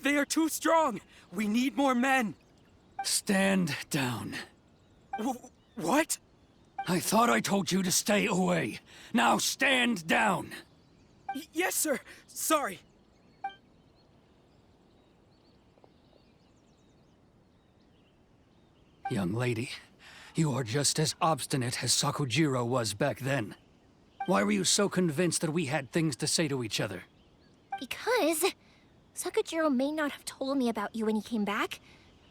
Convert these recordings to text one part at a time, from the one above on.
They are too strong! We need more men! Stand down. What? I thought I told you to stay away. Now stand down! Yes, sir. Sorry. Young lady, you are just as obstinate as Sakujiro was back then. Why were you so convinced that we had things to say to each other? Because Sakujiro may not have told me about you when he came back,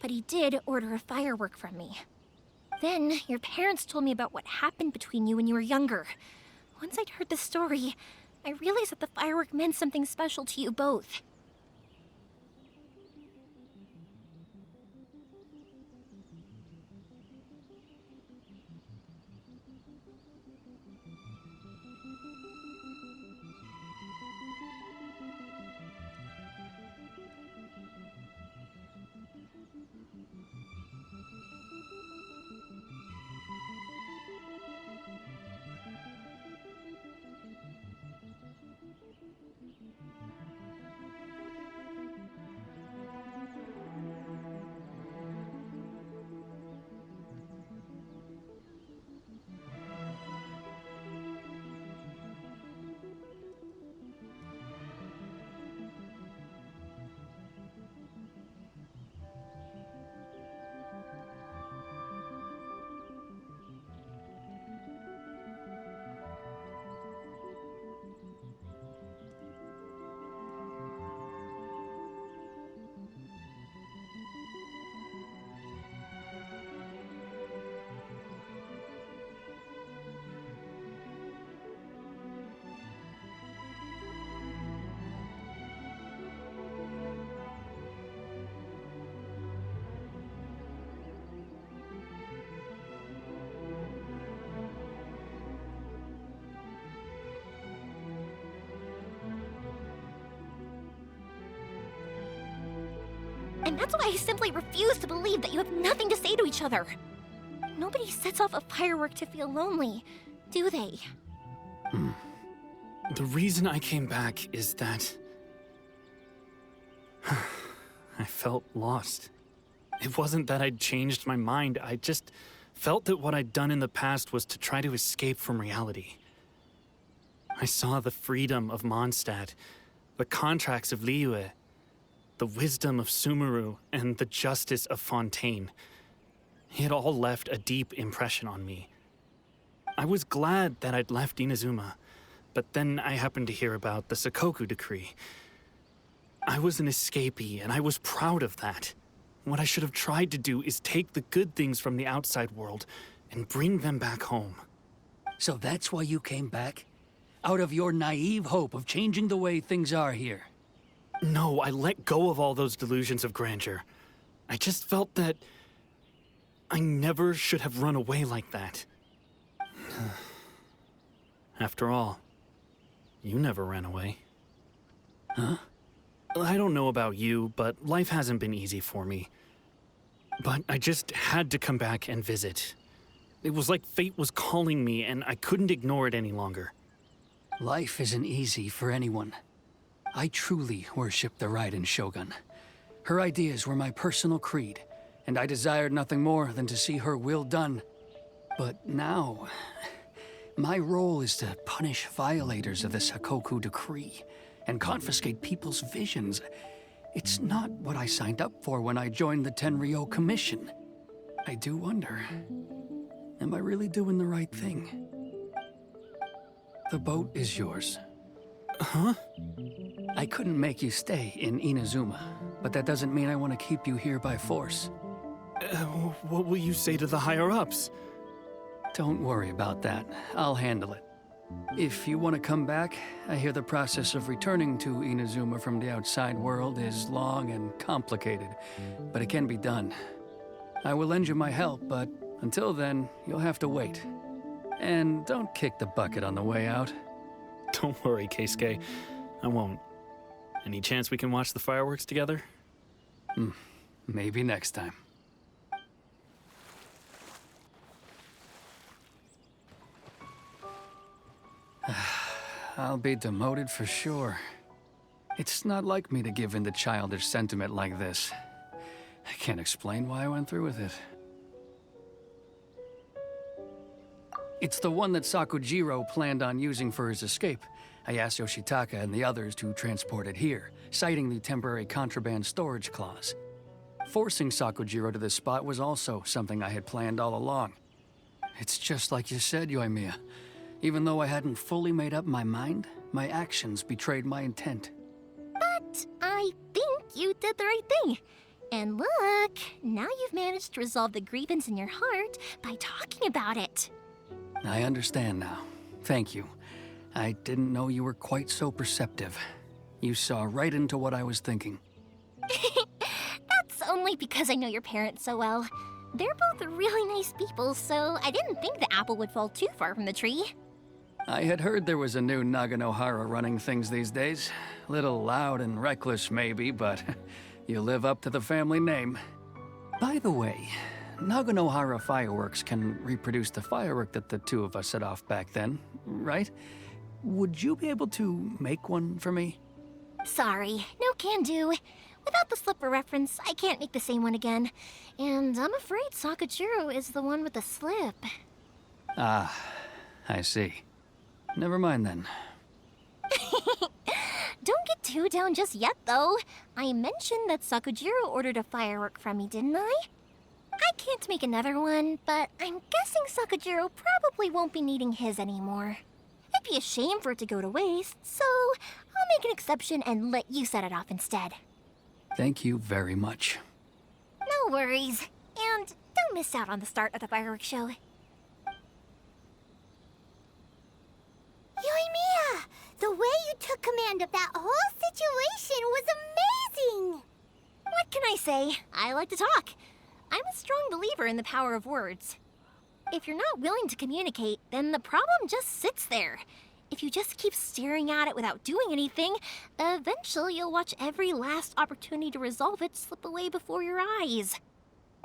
but he did order a firework from me. Then, your parents told me about what happened between you when you were younger. Once I'd heard the story, I realized that the firework meant something special to you both. And that's why I simply refuse to believe that you have nothing to say to each other. Nobody sets off a firework to feel lonely, do they? The reason I came back is that I felt lost. It wasn't that I'd changed my mind, I just felt that what I'd done in the past was to try to escape from reality. I saw the freedom of Mondstadt, the contracts of Liyue, the wisdom of Sumeru, and the justice of Fontaine. It all left a deep impression on me. I was glad that I'd left Inazuma, but then I happened to hear about the Sakoku decree. I was an escapee, and I was proud of that. What I should have tried to do is take the good things from the outside world and bring them back home. So that's why you came back? Out of your naive hope of changing the way things are here? No, I let go of all those delusions of grandeur. I just felt that I never should have run away like that. After all, you never ran away. Huh? I don't know about you, but life hasn't been easy for me. But I just had to come back and visit. It was like fate was calling me, and I couldn't ignore it any longer. Life isn't easy for anyone. I truly worship the Raiden Shogun. Her ideas were my personal creed, and I desired nothing more than to see her will done. But now, my role is to punish violators of the Sakoku decree and confiscate people's visions. It's not what I signed up for when I joined the Tenryo Commission. I do wonder, am I really doing the right thing? The boat is yours. Huh? I couldn't make you stay in Inazuma, but that doesn't mean I want to keep you here by force. What will you say to the higher-ups? Don't worry about that. I'll handle it. If you want to come back, I hear the process of returning to Inazuma from the outside world is long and complicated, but it can be done. I will lend you my help, but until then, you'll have to wait. And don't kick the bucket on the way out. Don't worry, Keisuke. I won't. Any chance we can watch the fireworks together? Maybe next time. I'll be demoted for sure. It's not like me to give in to childish sentiment like this. I can't explain why I went through with it. It's the one that Sakujiro planned on using for his escape. I asked Yoshitaka and the others to transport it here, citing the temporary contraband storage clause. Forcing Sakujiro to this spot was also something I had planned all along. It's just like you said, Yoimiya. Even though I hadn't fully made up my mind, my actions betrayed my intent. But I think you did the right thing. And look, now you've managed to resolve the grievance in your heart by talking about it. I understand now. Thank you. I didn't know you were quite so perceptive. You saw right into what I was thinking. That's only because I know your parents so well. They're both really nice people, so I didn't think the apple would fall too far from the tree. I had heard there was a new Naganohara running things these days. Little loud and reckless, maybe, but you live up to the family name. By the way, Naganohara fireworks can reproduce the firework that the two of us set off back then, right? Would you be able to make one for me? Sorry, no can do. Without the slipper reference, I can't make the same one again. And I'm afraid Sakujiro is the one with the slip. Ah, I see. Never mind then. Don't get too down just yet, though. I mentioned that Sakujiro ordered a firework from me, didn't I? I can't make another one, but I'm guessing Sakujiro probably won't be needing his anymore. It'd be a shame for it to go to waste, so I'll make an exception and let you set it off instead. Thank you very much. No worries. And don't miss out on the start of the fireworks show. Yoimiya, the way you took command of that whole situation was amazing! What can I say? I like to talk. I'm a strong believer in the power of words. If you're not willing to communicate, then the problem just sits there. If you just keep staring at it without doing anything, eventually you'll watch every last opportunity to resolve it slip away before your eyes.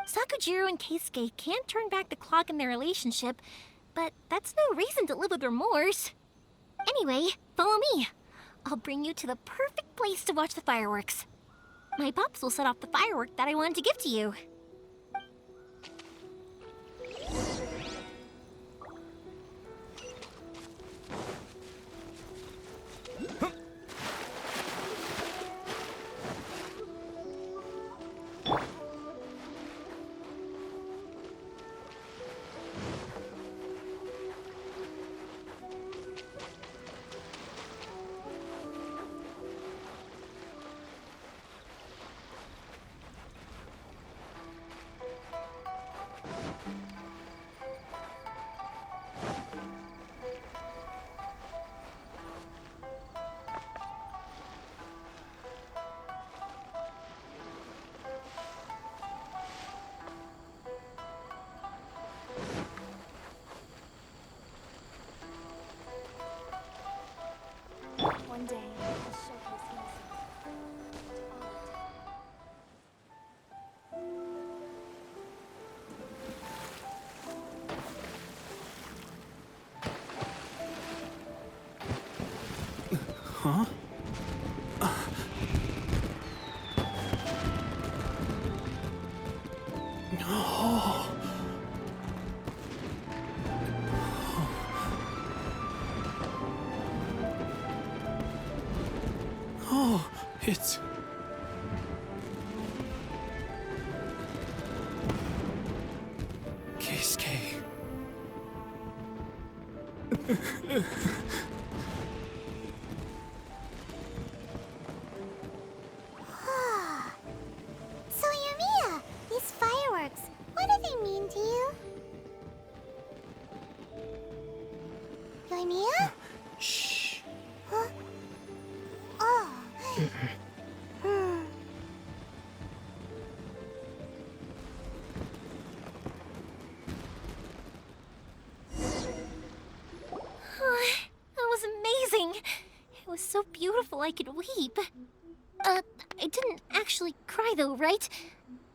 Sakujiro and Keisuke can't turn back the clock in their relationship, but that's no reason to live with remorse. Anyway, follow me. I'll bring you to the perfect place to watch the fireworks. My pops will set off the firework that I wanted to give to you. One day, I'll showcase myself to art. Huh? Oh, it's... Keisuke. So, Yoimiya, these fireworks, what do they mean to you? Yoimiya? Shh. Huh? Oh. That was amazing. It was so beautiful I could weep. I didn't actually cry though, right?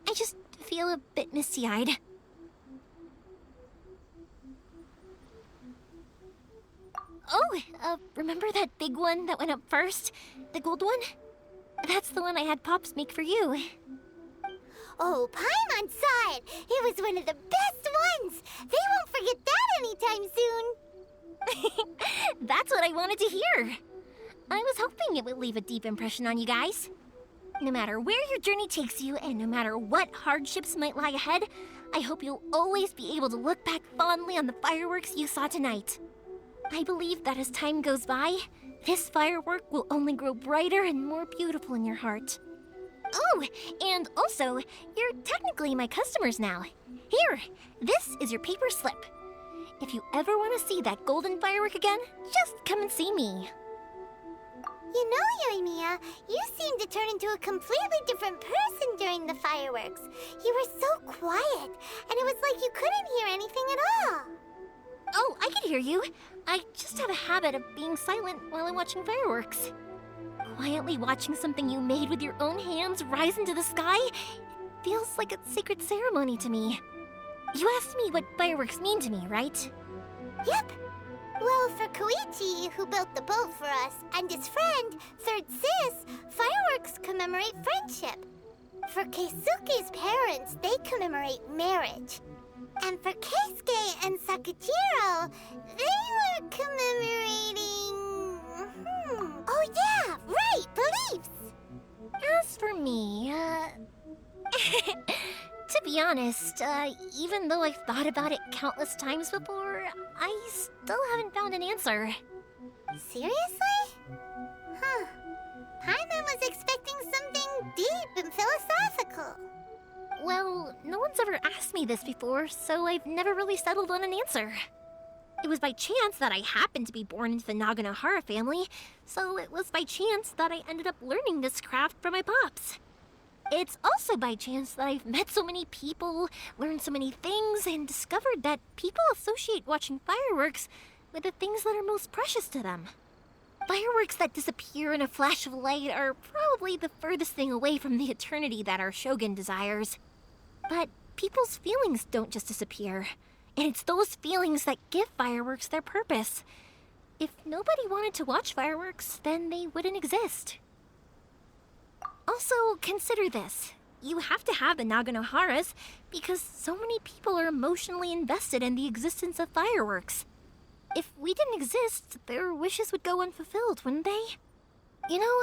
I just feel a bit misty-eyed. Oh, remember that big one that went up first? The gold one? That's the one I had Pops make for you. Oh, Paimon saw it! It was one of the best ones! They won't forget that anytime soon! That's what I wanted to hear. I was hoping it would leave a deep impression on you guys. No matter where your journey takes you, and no matter what hardships might lie ahead, I hope you'll always be able to look back fondly on the fireworks you saw tonight. I believe that as time goes by, this firework will only grow brighter and more beautiful in your heart. Oh, and also, you're technically my customers now. Here, this is your paper slip. If you ever want to see that golden firework again, just come and see me. You know, Yoimiya, you seemed to turn into a completely different person during the fireworks. You were so quiet, and it was like you couldn't hear anything at all. Oh, I can hear you. I just have a habit of being silent while I'm watching fireworks. Quietly watching something you made with your own hands rise into the sky, it feels like a sacred ceremony to me. You asked me what fireworks mean to me, right? Yep. Well, for Koichi, who built the boat for us, and his friend, Third Sis, fireworks commemorate friendship. For Keisuke's parents, they commemorate marriage. And for Keisuke and Sakujiro, they were commemorating... Oh yeah, right, beliefs! As for me, to be honest, even though I've thought about it countless times before, I still haven't found an answer. Seriously? Huh. Paimon was expecting something deep and philosophical. Well, no one's ever asked me this before, so I've never really settled on an answer. It was by chance that I happened to be born into the Naganohara family, so it was by chance that I ended up learning this craft from my pops. It's also by chance that I've met so many people, learned so many things, and discovered that people associate watching fireworks with the things that are most precious to them. Fireworks that disappear in a flash of light are probably the furthest thing away from the eternity that our shogun desires. But people's feelings don't just disappear, and it's those feelings that give fireworks their purpose. If nobody wanted to watch fireworks, then they wouldn't exist. Also, consider this. You have to have the Naganoharas because so many people are emotionally invested in the existence of fireworks. If we didn't exist, their wishes would go unfulfilled, wouldn't they? You know,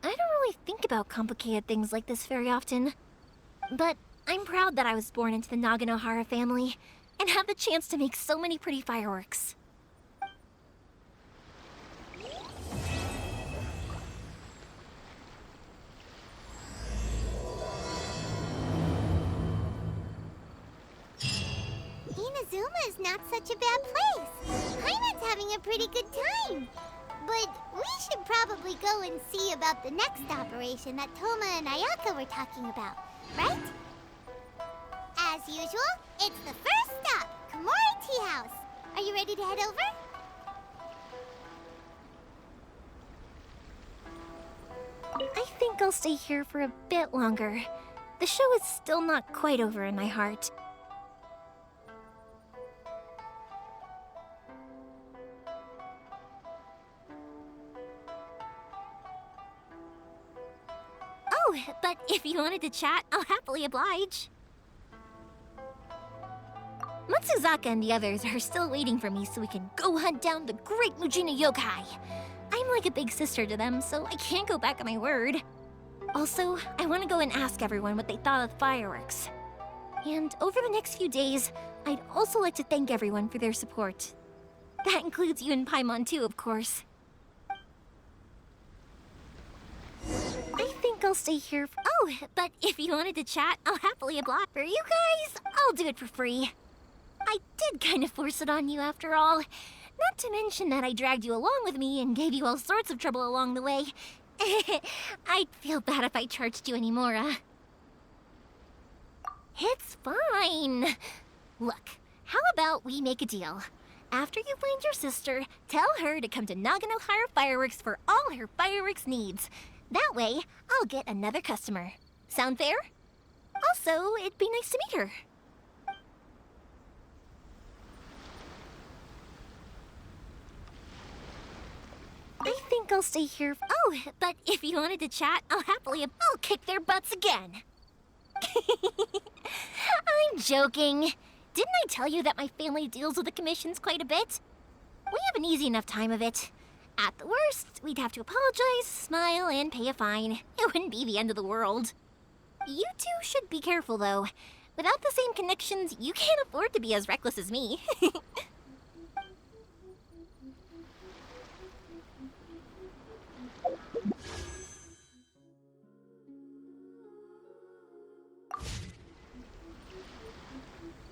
I don't really think about complicated things like this very often. But I'm proud that I was born into the Naganohara family and have the chance to make so many pretty fireworks. Inazuma is not such a bad place. Paimon's having a pretty good time. But we should probably go and see about the next operation that Toma and Ayaka were talking about, right? As usual, it's the first stop, Komori Tea House. Are you ready to head over? I think I'll stay here for a bit longer. The show is still not quite over in my heart. Oh, but if you wanted to chat, I'll happily oblige. Matsuzaka and the others are still waiting for me so we can go hunt down the great Mujina yokai. I'm like a big sister to them, so I can't go back on my word. Also, I want to go and ask everyone what they thought of the fireworks. And over the next few days, I'd also like to thank everyone for their support. That includes you and Paimon too, of course. I think I'll stay here. Oh, but if you wanted to chat, I'll happily oblige. For you guys, I'll do it for free. I did kind of force it on you after all. Not to mention that I dragged you along with me and gave you all sorts of trouble along the way. I'd feel bad if I charged you anymore. It's fine. Look, how about we make a deal? After you find your sister, tell her to come to Naganohara Fireworks for all her fireworks needs. That way, I'll get another customer. Sound fair? Also, it'd be nice to meet her. I think I'll stay here. Oh, but if you wanted to chat, I'll kick their butts again. I'm joking. Didn't I tell you that my family deals with the commissions quite a bit? We have an easy enough time of it. At the worst, we'd have to apologize, smile, and pay a fine. It wouldn't be the end of the world. You two should be careful, though. Without the same connections, you can't afford to be as reckless as me.